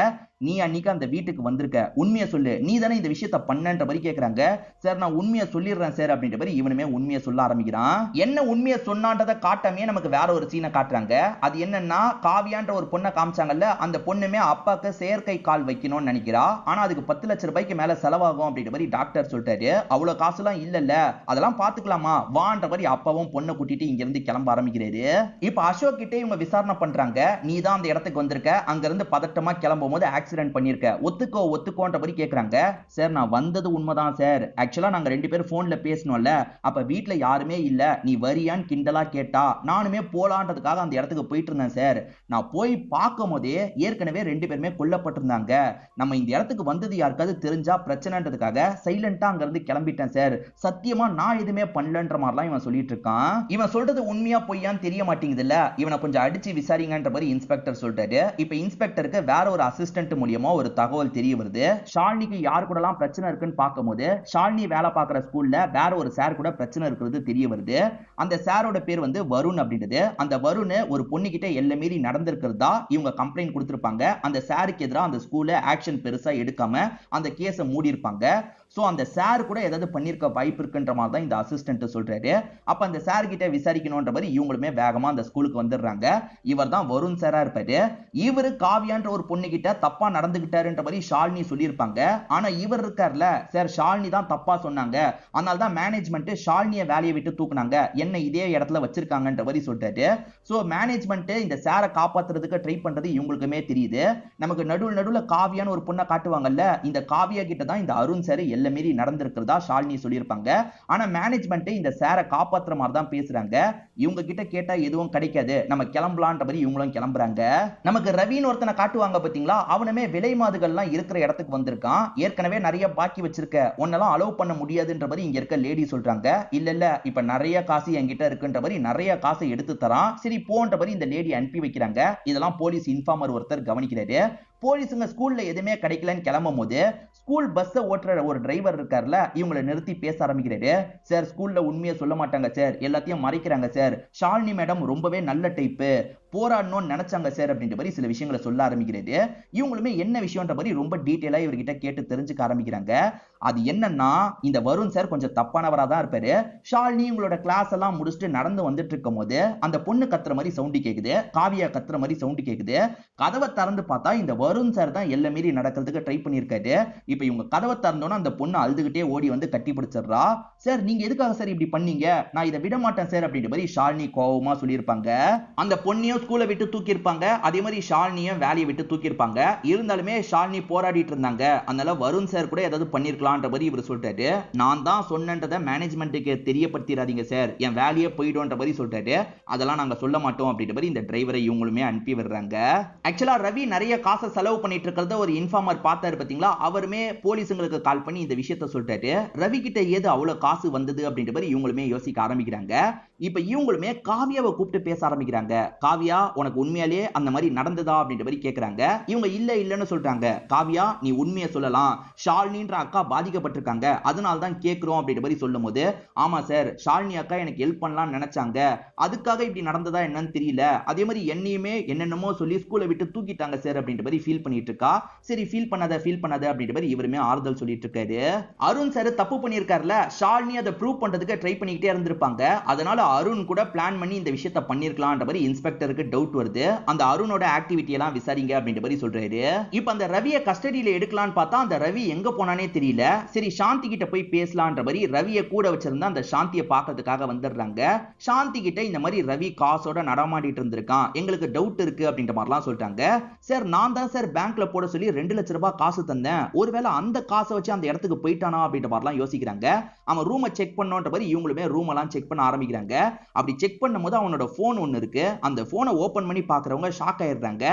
நீ அன்னைக்கு அந்த வீட்டுக்கு வந்திருக்க, உண்மையை சொல்லு, நீ தானே இந்த விஷயத்த பண்ணன்ற மாதிரி கேக்குறாங்க. சார் நான் உண்மையை சொல்லிடுறேன் சார் அப்படின்ற மாதிரி இவனுமே உண்மையை சொல்ல ஆரம்பிக்கிறான். என்ன உண்மையை சொன்னான்றதை காட்டாமே நமக்கு வேற ஒரு சீனை காட்டுறாங்க. அது என்னன்னா, காவியான்ற ஒரு பொண்ணை காமிச்சாங்கல்ல, அந்த பொண்ணுமே அப்பாக்கு செயற்கை கால் வைக்கணும்னு நினைக்கிறா. ஆனா அதுக்கு 10 லட்சம் ரூபாய்க்கு மேல செலவாகும் அப்படின்ற மாதிரி டாக்டர் சொல்லிட்டாரு. அவ்வளவு காசுலாம் இல்லல்ல, அதெல்லாம் பாத்துக்கலாமா வான்ற மாதிரி அப்பாவும் பொண்ணை கூட்டிட்டு இங்க இருந்து கிளம்ப ஆரம்பிக்கிறாரு. இப்ப அசோக் கிட்டே இவங்க விசாரணை பண்றாங்க. நீ தான் அந்த இடத்துக்கு வந்திருக்க, அங்க இருந்து பதட்டமா கிளம்பும் போது ஆக்சிடென்ட் பண்ணிருக்க, ஒத்துக்கோன்ற மாதிரி கேக்குறாங்க. சார் நான் வந்தது உண்மைதான் சார், ஆக்சுவலா நாங்க 2 பேரும் போன்ல பேசணும்ல, அப்ப வீட்ல யாருமே இல்ல, நீ வரியான்னு கிண்டலா கேட்டா நானுமே போலான்றதுக்காக அந்த இடத்துக்கு போயிட்டு இருந்தேன் சார். நான் போய் பார்க்கும் போதே ஏற்கனவே 2 பேருமே கொல்லப்பட்டிருந்தாங்க. நம்ம இந்த இடத்துக்கு வந்தது யாருக்காவது தெரிஞ்சா பிரச்சனைன்றதுக்காக சைலண்டா அங்க இருந்து கிளம்பிட்டேன் சார். சத்தியமா நான் எதுவுமே பண்ணலன்ற மாதிரிலாம் இவன் சொல்லிட்டு இருக்கான். இவன் சொல்றது உண்மையா பொய்யான்னு தெரிய மாட்டேங்குது இல்ல. இவனை கொஞ்சம் அடிச்சு விசாரிங்கன்ற மாதிரி இன்ஸ்பெக்டர் சொல்லிட்டாரு. இப்ப இன்ஸ்பெக்டருக்கு வேற ஒரு அசிஸ்டன்ட் மூலியமா ஒரு தகவல் தெரிய வருது. ஷாலினிக்கு யார் கூட எல்லாம் பிரச்சனை இருக்குன்னு பார்க்கும்போது ஷாலினி வேலை பார்க்குற ஸ்கூல்ல வேற ஒரு சார் கூட பிரச்சனை இருக்கிறது தெரிய வருது. அந்த சாரோட பேர் வந்து வருண் அப்படின்றது. அந்த வருண் ஒரு பொண்ணு கிட்ட எல்லை மீறி நடந்திருக்கிறதா இவங்க கம்ப்ளைண்ட் கொடுத்திருப்பாங்க. அந்த சாருக்கு எதிராக அந்த ஸ்கூல்ல ஆக்ஷன் பெருசா எடுக்காம அந்த கேஸை மூடி இருப்பாங்க. சோ அந்த சார் கூட ஏதாவது பண்ணிருக்க வாய்ப்பு இருக்குன்ற மாதிரி தான் இந்த அசிஸ்டன்ட் சொல்றாரு. அப்ப அந்த சார் கிட்ட விசாரிக்கணும்ன்ற மாதிரி இவங்களுமே வேகமா அந்த ஸ்கூலுக்கு வந்துடுறாங்க. இவர் தான் வருண் சாரா இருப்பாரு. இவரு காவியான்ற ஒரு பொண்ணு கிட்ட தப்பா நடந்துகிட்டாருன்ற மாதிரி ஷாலினி சொல்லியிருப்பாங்க. ஆனா இவர் இருக்கார்ல சார், ஷாலினி தான் தப்பா சொன்னாங்க, அதனால தான் மேனேஜ்மெண்ட் ஷாலினியை வேலையை விட்டு தூக்குனாங்க, என்ன இதே இடத்துல வச்சிருக்காங்கன்ற மாதிரி சொல்றாரு. சோ மேனேஜ்மெண்ட் இந்த சாரை காப்பாத்துறதுக்கு ட்ரை பண்றது இவங்களுக்குமே தெரியுது. நமக்கு நடுவுல காவியான்னு ஒரு பொண்ணை காட்டுவாங்கல்ல, இந்த காவியா கிட்ட தான் இந்த அருண் சார் எல்லை மீறி நடந்திருக்கிறதா ஷாலினி சொல்லியிருப்பாங்க. ஆனா மேனேஜ்மெண்ட் இந்த சாரை காப்பாத்துற மாதிரி தான் பேசுறாங்க. இவங்க கிட்ட கேட்டா எதுவும் கிடைக்காது, நம்ம கிளம்பலான்ற மாதிரி இவங்களும் கிளம்புறாங்க. நமக்கு ரவின்னு ஒருத்தனை காட்டுவாங்க பாத்தீங்களா, அவனுமே விலை மாதுகள்லாம் இருக்கிற இடத்துக்கு வந்திருக்கான். ஏற்கனவே நிறைய பாக்கி வச்சிருக்க, உன்னெல்லாம் அலோவ் பண்ண முடியாதுன்ற மாதிரி இங்க இருக்க லேடி சொல்றாங்க. இல்ல இப்ப நிறைய காசு என்கிட்ட இருக்குன்ற மாதிரி நிறைய காசை எடுத்து தரான், சரி போன்ற மாதிரி இந்த லேடி அனுப்பி வைக்கிறாங்க. இதெல்லாம் போலீஸ் இன்ஃபார்மர் ஒருத்தர் கவனிக்கிறாரு. போலீஸுங்க ஸ்கூல்ல எதுவுமே கிடைக்கலன்னு கிளம்பும் போது ஸ்கூல் பஸ் ஓட்டுற ஒரு டிரைவர் இருக்கார்ல, இவங்களை நிறுத்தி பேச ஆரம்பிக்கிறாரு. சார் ஸ்கூல்ல உண்மையை சொல்ல மாட்டாங்க சார், எல்லாத்தையும் மறைக்கிறாங்க சார், ஷாலினி மேடம் ரொம்பவே நல்ல டைப்பு, போராடணும்னு நினைச்சாங்க சார் அப்படின்ற மாதிரி சில விஷயங்களை சொல்ல ஆரம்பிக்கிறது. இவங்களுமே என்ன விஷயம்ன்ற மாதிரி ரொம்ப டீட்டெயிலா இவர்கிட்ட கேட்டு தெரிஞ்சுக்க ஆரம்பிக்கிறாங்க. அது என்னன்னா, இந்த வருண் சார் கொஞ்சம் தப்பானவரா தான் இருப்பாரு. ஷாலினி உங்களோட கிளாஸ் எல்லாம் முடிச்சுட்டு நடந்து வந்துட்டு இருக்கும் போது அந்த பொண்ணு கத்துற மாதிரி சவுண்டு கேக்குது, காவியா கத்துற மாதிரி சவுண்டு கேக்குது. கதவை திறந்து பார்த்தா இந்த வருண் சார் தான் எல்லை மீறி நடக்கிறதுக்கு ட்ரை பண்ணியிருக்காரு. இப்ப இவங்க கதவை திறந்தோன்னா அந்த பொண்ணு அழுதுகிட்டே ஓடி வந்து கட்டி பிடிச்சிடுறா. சார் நீங்க எதுக்காக சார் இப்படி பண்ணீங்க, நான் இதை விட மாட்டேன் சார் அப்படின்ற மாதிரி ஷாலினி கோவமா சொல்லியிருப்பாங்க. அந்த பொண்ணையும் ஸ்கூலை விட்டு தூக்கி இருப்பாங்க, அதே மாதிரி ஷாலினியும் வேலையை விட்டு தூக்கி இருப்பாங்க. இருந்தாலுமே ஷாலினி போராடிட்டு இருந்தாங்க, அதனால வருண் சார் கூட ஏதாவது பண்ணிருக்கலாம்ன்ற மாதிரி இவர் சொல்றாரு. நான் தான் சொன்னன்றதை மேனேஜ்மெண்ட்டுக்கு தெரியப்படுத்திடாதீங்க சார், என் வேலையே போயிடும்ன்ற மாதிரி சொல்றாரு. அதெல்லாம் நாங்க சொல்ல மாட்டோம் அப்படின்ற மாதிரி இந்த டிரைவரை இவங்களுமே அனுப்பி விடுறாங்க. ஆக்சுவலா ரவி நிறைய காசை செலவு பண்ணிட்டு இருக்கிறத ஒரு இன்ஃபார்மர் பார்த்தாரு பாத்தீங்களா, அவருமே போலீஸுங்களுக்கு கால் பண்ணி இந்த விஷயத்த சொல்லிட்டாரு. ரவி கிட்ட ஏது அவ்வளவு காசு வந்தது அப்படின்ற மாதிரி இவங்களுமே யோசிக்க ஆரம்பிக்கிறாங்க. இப்ப இவங்களுமே காவியாவை கூப்பிட்டு பேச ஆரம்பிக்கிறாங்க. காவியா உனக்கு உண்மையாலேயே அந்த மாதிரி நடந்ததா அப்படின்ற மாதிரி கேக்குறாங்க. இவங்க இல்லன்னு சொல்றாங்க. காவியா நீ உண்மையை சொல்லலாம், ஷாலினின்ற அக்கா பாதிக்கப்பட்டிருக்காங்க, அதனால தான் கேக்குறோம் அப்படின்ற மாதிரி சொல்லும் போது, ஆமா சார் ஷாலினி அக்கா எனக்கு ஹெல்ப் பண்ணலாம்னு நினைச்சாங்க, அதுக்காக இப்படி நடந்ததா என்னன்னு தெரியல, அதே மாதிரி என்னையுமே என்னென்னமோ சொல்லி ஸ்கூலை விட்டு தூக்கிட்டாங்க சார் அப்படின்ற மாதிரி ஃபீல் பண்ணிட்டு இருக்கா. சரி ஃபீல் பண்ணாத அப்படின்ற மாதிரி இவருமே ஆறுதல் சொல்லிட்டு இருக்காரு. அருண் சார் தப்பு பண்ணிருக்காருல, ஷாலினி அதை ப்ரூவ் பண்றதுக்கு ட்ரை பண்ணிக்கிட்டே இருந்திருப்பாங்க, அதனால அருண் கூட பிளான் பண்ணி இந்த விஷயத்தை பண்ணிருக்கலாம்ன்ற மாதிரி இன்ஸ்பெக்டருக்கு டவுட் வருது. அந்த அருணோட ஆக்டிவிட்டி எல்லாம் விசாரிங்க அப்படின்ற மாதிரி சொல்றாரு. இப்ப அந்த ரவியை கஸ்டடியில எடுக்கலாம்னு பார்த்தா அந்த ரவி எங்க போனானே தெரியல. சரி சாந்தி கிட்ட போய் பேசலான்ற மாதிரி ரவியை கூட வச்சிருந்தா அந்த சாந்தியை பார்க்கறதுக்காக வந்துடுறாங்க. சாந்தி கிட்ட இந்த மாதிரி ரவி காசோட நடமாடிட்டு இருந்திருக்கான், எங்களுக்கு டவுட் இருக்கு அப்படின்ற மாதிரிலாம் சொல்லிட்டாங்க. சார் நான் தான் சார் பேங்க்ல போட சொல்லி 2 லட்சம் ரூபாய் காசு தந்தேன், ஒருவேளை அந்த காசை வச்சு அந்த இடத்துக்கு போயிட்டானா அப்படின்ற மாதிரிலாம் யோசிக்கிறாங்க. அவன் ரூமை செக் பண்ணோன்ற மாதிரி இவங்களுமே ரூம் எல்லாம் செக் பண்ண ஆரம்பிக்கிறாங்க. அப்படி செக் பண்ணும்போது அவனோட போன் ஒன்னு இருக்கு. அந்த போனை ஓபன் பண்ணி பாக்குறவங்க ஷாக் ஆயிடுறாங்க.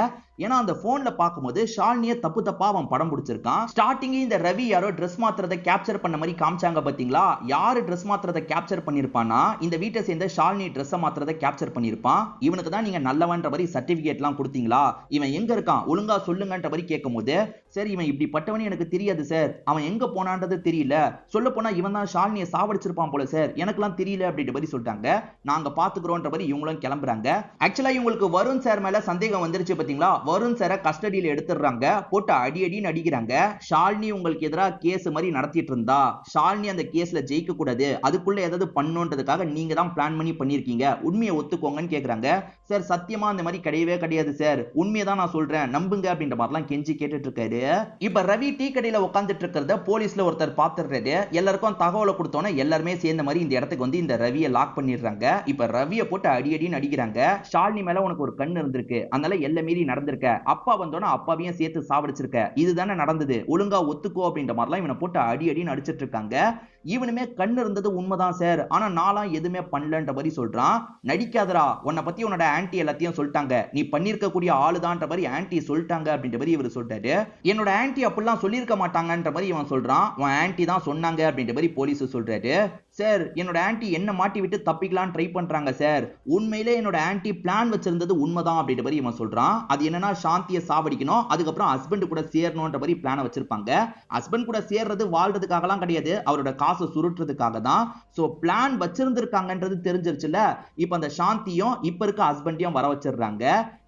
ஏன்னா அந்த போன்ல பாக்கும்போது ஷாலினியை தப்பு தப்பா அவன் படம் பிடிச்சிருக்கான். ஸ்டார்டிங் இந்த ரவி யாரோ ட்ரெஸ் மாத்திரத்தை கேப்சர் பண்ண மாதிரி காமிச்சாங்க பாத்தீங்களா? யாரு ட்ரெஸ் மாத்திரத்தை கேப்சர் பண்ணிருப்பானா இந்த வீட்டை சேர்ந்த ஷாலினி ட்ரெஸ் மாத்திரத்தை கேப்சர் பண்ணிருப்பான். இவனுக்கு தான் நீங்க நல்லவன்ற மாதிரி சர்டிபிகேட் எல்லாம் கொடுத்தீங்களா, இவன் எங்க இருக்கான் ஒழுங்கா சொல்லுங்கன்ற மாதிரி கேட்கும்போது, சார் இவன் இப்படிப்பட்டவன் எனக்கு தெரியாது சார், அவன் எங்க போனான்றது தெரியல, சொல்ல போனா இவன் தான் ஷாலினியை சாவடிச்சிருப்பான் போல சார், எனக்குலாம் தெரியல அப்படின்ற மாதிரி சொல்லிட்டாங்க. நாங்க பாத்துக்கிறோம்ன்ற மாதிரி இவங்களும் கிளம்புறாங்க. ஆக்சுவலா இவங்களுக்கு வருண் சார் மேல சந்தேகம் வந்துருச்சு பாத்தீங்களா? வருண் சார கஸ்டடியில எடுத்துறாங்க, போட்டு அடி அடின்னு அடிக்கிறாங்க. ஷாலினி உங்களுக்கு எதிராக கேஸ் மாதிரி நடத்திட்டு இருந்தா, ஷாலினி அந்த கேஸ்ல ஜெயிக்க கூடாது, அதுக்குள்ள ஏதாவது பண்ணுன்றதுக்காக நீங்க தான் பிளான் பண்ணி பண்ணிருக்கீங்க, உண்மையை ஒத்துக்கோங்கன்னு கேக்குறாங்க. சார் சத்தியமா அந்த மாதிரி கிடையவே கிடையாது சார், உண்மையை தான் நான் சொல்றேன் நம்புங்க அப்படின்ற மாதிரிலாம் கெஞ்சி கேட்டுட்டு இருக்காரு. இப்ப ரவி டீ கடையில உட்காந்துட்டு இருக்கிறத போலீஸ்ல ஒருத்தர் பாத்துறாரு. எல்லாருக்கும் தகவலை கொடுத்தோன்னே எல்லாருமே சேர்ந்த மாதிரி இந்த இடத்துக்கு வந்து இந்த ரவியை லாக் பண்ணிடுறாங்க. இப்ப ரவியை போட்டு அடி அடின்னு அடிக்கிறாங்க. ஷாலினி மேல உனக்கு ஒரு கண் இருந்திருக்கு, அதனால எல்லை மீறி நடந்திருக்க, அப்பா வந்தோன்னா அப்பாவையும் சேர்த்து சாவடிச்சிருக்க, இதுதானே நடந்தது, ஒழுங்கா ஒத்துக்கோ அப்படின்ற மாதிரிலாம் இவனை போட்டு அடி அடின்னு அடிச்சிட்டு இருக்காங்க. இவனுமே கண் இருந்தது உண்மைதான் சார், ஆனா நான்லாம் எதுவுமே பண்ணலன்ற மாதிரி சொல்றான். நடிக்காதரா, உன்னை பத்தி உன்னோட ஆன்டி எல்லாத்தையும் சொல்லிட்டாங்க, நீ பண்ணிருக்க கூடிய ஆளுதான்ற மாதிரி ஆன்டி சொல்லிட்டாங்க அப்படின்ற மாதிரி இவர் சொல்றாரு. என்னோட ஆன்டி அப்படிலாம் சொல்லியிருக்க மாட்டாங்கன்ற மாதிரி இவன் சொல்றான். உன் ஆன்டி தான் சொன்னாங்க அப்படின்ற மாதிரி போலீஸ் சொல்றாரு. சார் என்னோட ஆன்டி என்ன மாட்டி விட்டு தப்பிக்கலாம் ட்ரை பண்றாங்க சார், உண்மையிலே என்னோட ஆன்டி பிளான் வச்சிருந்தது உண்மைதான் அப்படின்ற மாதிரி இவன் சொல்றான். அது என்னன்னா சாந்தியை சாவடிக்கணும், அதுக்கப்புறம் ஹஸ்பண்ட் கூட சேரணும்ன்ற மாதிரி பிளான வச்சிருப்பாங்க. ஹஸ்பண்ட் கூட சேர்றது வாழ்றதுக்காகலாம் கிடையாது, அவரோட காசை சுருட்டுறதுக்காக தான். சோ பிளான் வச்சிருந்திருக்காங்கன்றது தெரிஞ்சிருச்சுல. இப்ப அந்த சாந்தியும் இப்ப இருக்க ஹஸ்பண்டையும் வர வச்சிடுறாங்க.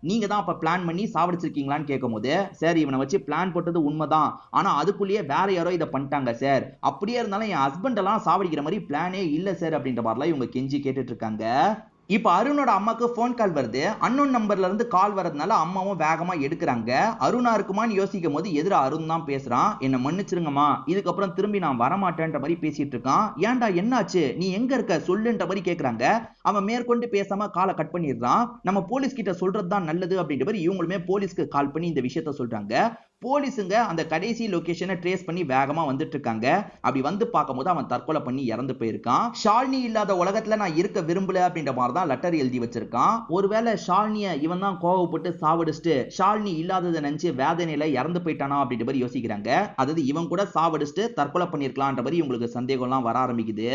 நீங்க தான் அப்ப பிளான் பண்ணி சாவடிச்சிருக்கீங்களான்னு கேட்கும்போது, சார் இவனை வச்சு பிளான் போட்டது உண்மைதான், ஆனா அதுக்குள்ளேயே வேற யாரோ இதை பண்ணிட்டாங்க சார், அப்படியே இருந்தாலும் என் ஹஸ்பண்ட் எல்லாம் சாவடிக்கிற மாதிரி பிளானே இல்ல சார் அப்படின்ற மாதிரிலாம் இவங்க கெஞ்சி கேட்டுட்டு இருக்காங்க. இப்ப அருணோட அம்மாக்கு போன் கால் வருது. அன்னோன் நம்பர்ல இருந்து கால் வரதுனால அம்மாவும் வேகமா எடுக்கிறாங்க. அருணா இருக்குமான்னு யோசிக்கும் போது எதிர அருண் தான் பேசுறான். என்ன மன்னிச்சிருங்கம்மா, இதுக்கப்புறம் திரும்பி நான் வரமாட்டேன்ற மாதிரி பேசிட்டு இருக்கான். ஏன்டா என்னாச்சு, நீ எங்க இருக்க சொல்லுன்ற மாதிரி கேக்குறாங்க. அவன் மேற்கொண்டு பேசாம காலை கட் பண்ணிடுறான். நம்ம போலீஸ் கிட்ட சொல்றதுதான் நல்லது அப்படின்ற மாதிரி இவங்களுமே போலீஸ்க்கு கால் பண்ணி இந்த விஷயத்த சொல்றாங்க. போலீஸுங்க அந்த கடைசி லொகேஷனை ட்ரேஸ் பண்ணி வேகமா வந்துட்டு இருக்காங்க. அப்படி வந்து பார்க்கும்போது அவன் தற்கொலை பண்ணி இறந்து போயிருக்கான். ஷாலினி இல்லாத உலகத்துல நான் இருக்க விரும்பல அப்படின்ற மாதிரி தான் லெட்டர் எழுதி வச்சிருக்கான். ஒருவேளை ஷாலினியை இவன் தான் கோவப்பட்டு சாவடிச்சுட்டு ஷாலினி இல்லாததை நினைச்சு வேதனையில இறந்து போயிட்டானா அப்படின்ற மாதிரி யோசிக்கிறாங்க. அதாவது இவன் கூட சாவடிச்சுட்டு தற்கொலை பண்ணிருக்கலான்ற மாதிரி உங்களுக்கு சந்தேகம்லாம் வர ஆரம்பிக்குது.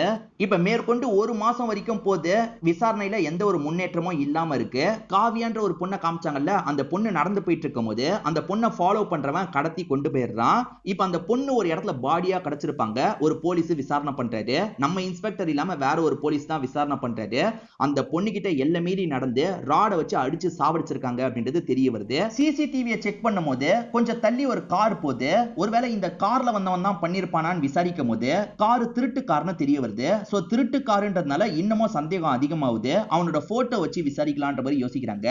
இப்ப மேற்கொண்டு 1 மாசம் வரைக்கும் போது விசாரணையில எந்த ஒரு முன்னேற்றமும் இல்லாம இருக்கு. காவியான்ற ஒரு பொண்ணை காமிச்சாங்கல்ல, அந்த பொண்ணு நடந்து போயிட்டு இருக்கும் போது அந்த பொண்ணை ஃபாலோ பண்ற கடத்தி கொண்டு போயிடுறான். இப்ப அந்த பொண்ணு ஒரு இடத்துல பாடியா கிடைச்சிருப்பாங்க. ஒரு போலீஸ் விசாரணை பண்றாரு. நம்ம இன்ஸ்பெக்டர் இல்லாம வேற ஒரு போலீஸ் தான் விசாரணை பண்றாரு. அந்த பொண்ணு கிட்ட எல்லை மீறி நடந்து ராட வச்சு அடிச்சு சாவடிச்சிருக்காங்க அப்படின்றது தெரிய வருது. சிசிடிவியை செக் பண்ணும்போது கொஞ்சம் தள்ளி ஒரு கார் போகுது. ஒருவேளை இந்த கார்ல வந்தவன் தான் பண்ணிருப்பானான்னு விசாரிக்கும் போது கார் திருட்டு கார்னு தெரிய வருது. சோ திருட்டு காருன்றதுனால இன்னமும் சந்தேகம் அதிகமாகுது. அவனோட போட்டோ வச்சு விசாரிக்கலான்ற மாதிரி யோசிக்கிறாங்க.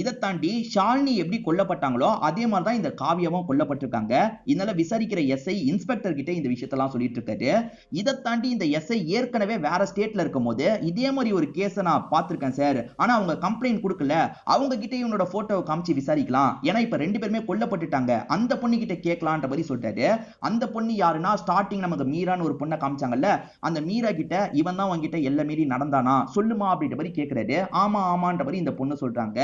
இதை தாண்டி ஷாலினி எப்படி கொல்லப்பட்டாங்களோ அதே மாதிரி தான் இந்த காவியமும் கொல்லப்பட்டிருக்காங்க. இதனால விசாரிக்கிற எஸ்ஐ இன்ஸ்பெக்டர் கிட்ட இந்த விஷயத்தெல்லாம் சொல்லிட்டு இருக்காரு. இதை தாண்டி இந்த எஸ்ஐ ஏற்கனவே வேற ஸ்டேட்ல இருக்கும்போது இதே மாதிரி ஒரு கேஸை நான் பார்த்திருக்கேன் சார், ஆனா அவங்க கம்ப்ளைண்ட் கொடுக்கல, அவங்க கிட்ட இவனோட போட்டோவை காமிச்சு விசாரிக்கலாம், ஏன்னா இப்ப 2 பேருமே கொல்லப்பட்டுட்டாங்க, அந்த பொண்ணு கிட்ட கேட்கலான்ற மாதிரி சொல்றாரு. அந்த பொண்ணு யாருன்னா ஸ்டார்டிங் நமக்கு மீரான்னு ஒரு பொண்ணை காமிச்சாங்கல்ல, அந்த மீரா கிட்ட இவன் தான் உங்ககிட்ட எல்லை மீறி நடந்தானா சொல்லுமா அப்படின்ற மாதிரி கேட்கிறாரு. ஆமா ஆமான்ற மாதிரி இந்த பொண்ணு சொல்றாங்க.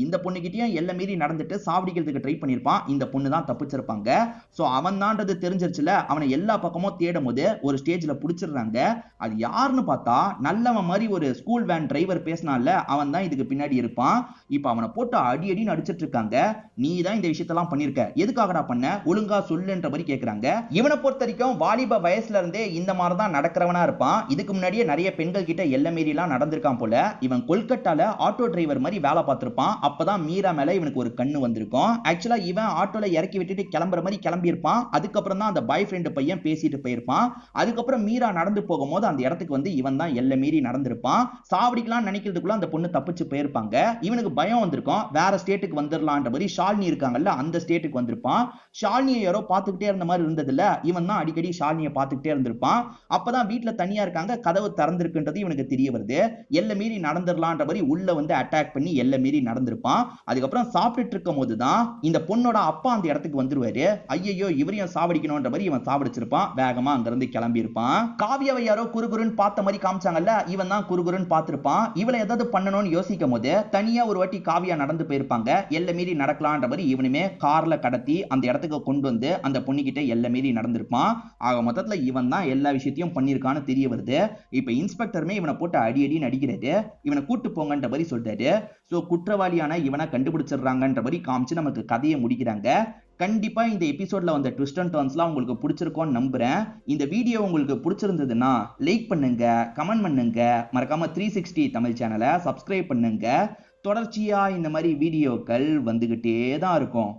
இந்த பொண்ணு கிட்டயும் எல்லை மீறி நடந்துட்டு சாவடிக்கிறதுக்கு ட்ரை பண்ணிருப்பான், இந்த பொண்ணு தான் தப்பிச்சிருப்பாங்க. சோ அவன் தான்றது தெரிஞ்சிருச்சுல. அவனை எல்லா பக்கமும் தேடும் போது ஒரு ஸ்டேஜ்ல புடிச்சிடுறாங்க. அது யாருன்னு பார்த்தா நல்லவன் மாதிரி ஒரு ஸ்கூல் வேன் டிரைவர் பேசினால அவன் தான் இதுக்கு பின்னாடி இருப்பான். இப்ப அவனை போட்டு அடி அடின்னு அடிச்சிட்டு இருக்காங்க. நீ தான் இந்த விஷயத்தெல்லாம் பண்ணிருக்க, எதுக்காகடா பண்ண, ஒழுங்கா சொல்லுன்ற மாதிரி கேக்குறாங்க. இவனை பொறுத்த வரைக்கும் வாலிப வயசுல இருந்தே இந்த மாதிரி தான் நடக்கிறவனா இருப்பான். இதுக்கு முன்னாடியே நிறைய பெண்கள் கிட்ட எல்லை மீறி எல்லாம் நடந்திருக்கான் போல. இவன் கொல்கட்டால ஆட்டோ டிரைவர் மாதிரி வேலை பார்த்திருப்பான். அப்பதான் மீரா மேல இவனுக்கு ஒரு கண்ணு வந்திருக்கும். ஆக்சுவலா இவன் ஆட்டோல இறக்கி விட்டுட்டு கிளம்புற மாதிரி கிளம்பியிருப்பான். அதுக்கப்புறம் தான் அந்த பாய் ஃப்ரெண்டு பையன் பேசிட்டு போயிருப்பான். அதுக்கப்புறம் மீரா நடந்து போகும்போது அந்த இடத்துக்கு வந்து இவன் தான் எல்லை மீறி நடந்திருப்பான். சாவடிக்கலாம் நினைக்கிறதுக்குள்ள அந்த பொண்ணு தப்பிச்சு போயிருப்பாங்க. இவனுக்கு பயம் வந்திருக்கும், வேற ஸ்டேட்டுக்கு வந்துடலான்ற மாதிரி. ஷாலினி இருக்காங்கல்ல, அந்த ஸ்டேட்டுக்கு வந்திருப்பான். ஷாலினியை யாரோ பார்த்துக்கிட்டே இருந்த மாதிரி இருந்ததுல, இவன் தான் அடிக்கடி ஷாலினியை பார்த்துக்கிட்டே இருந்திருப்பான். அப்பதான் வீட்டுல தனியா இருக்காங்க, கதவு திறந்திருக்குன்றது இவனுக்கு தெரிய வருது. எல்லை மீறி நடந்துடலான்ற மாதிரி உள்ள வந்து அட்டாக் பண்ணி எல்லை மீறி நடந்திருப்பான். அதுக்கப்புறம் சாப்பிட்டுட்டு இருக்கும் போதுதான் இந்த பொண்ணோட அப்பா அந்த இடத்துக்கு வந்துருவாரு. ஐயோ இவரையும் சாவடிக்கணும்ன்ற மாதிரி இவன் சாவடிச்சிருப்பான். வேகமா அங்கிருந்து கிளம்பி இருப்பான். காவியாவை யாரோ குறுகுறுன்னு பார்த்த மாதிரி காமிச்சாங்கல்ல, இவன் தான் குறுகுறுன்னு பார்த்திருப்பான். இவளை ஏதாவது பண்ணணும்னு யோசிக்கும் போது தனியா ஒரு வாட்டி காவியா நடந்து போயிருப்பாங்க. எல்லை மீறி நடக்கலான்ற மாதிரி இவனுமே கார்ல கடத்தி அந்த இடத்துக்கு கொண்டு வந்து அந்த பொண்ணுகிட்ட எல்லை மீறி நடந்திருப்பான். ஆக மொத்தத்துல இவன் தான் எல்லா விஷயத்தையும் பண்ணிருக்கான்னு தெரிய வருது. இப்ப இன்ஸ்பெக்டருமே இவனை போட்டு அடி அடி நடிக்கிறாரு. இவனை கூட்டு போங்கன்ற மாதிரி சொல்றாரு. சோ குற்றவாளியான இவனை கண்டுபிடிச்சிடுறாங்கன்ற மாதிரி காமிச்சு நமக்கு கதையை முடிக்கிறாங்க. கண்டிப்பா இந்த எபிசோட்ல வந்த ட்விஸ்ட் அண்ட் டர்ன்ஸ்லாம் உங்களுக்கு பிடிச்சிருக்கும்னு நம்புறேன். இந்த வீடியோ உங்களுக்கு பிடிச்சிருந்ததுன்னா லைக் பண்ணுங்க, கமெண்ட் பண்ணுங்க, மறக்காம 360 தமிழ் சேனலை சப்ஸ்கிரைப் பண்ணுங்க. தொடர்ச்சியா இந்த மாதிரி வீடியோக்கள் வந்துகிட்டே தான் இருக்கும்.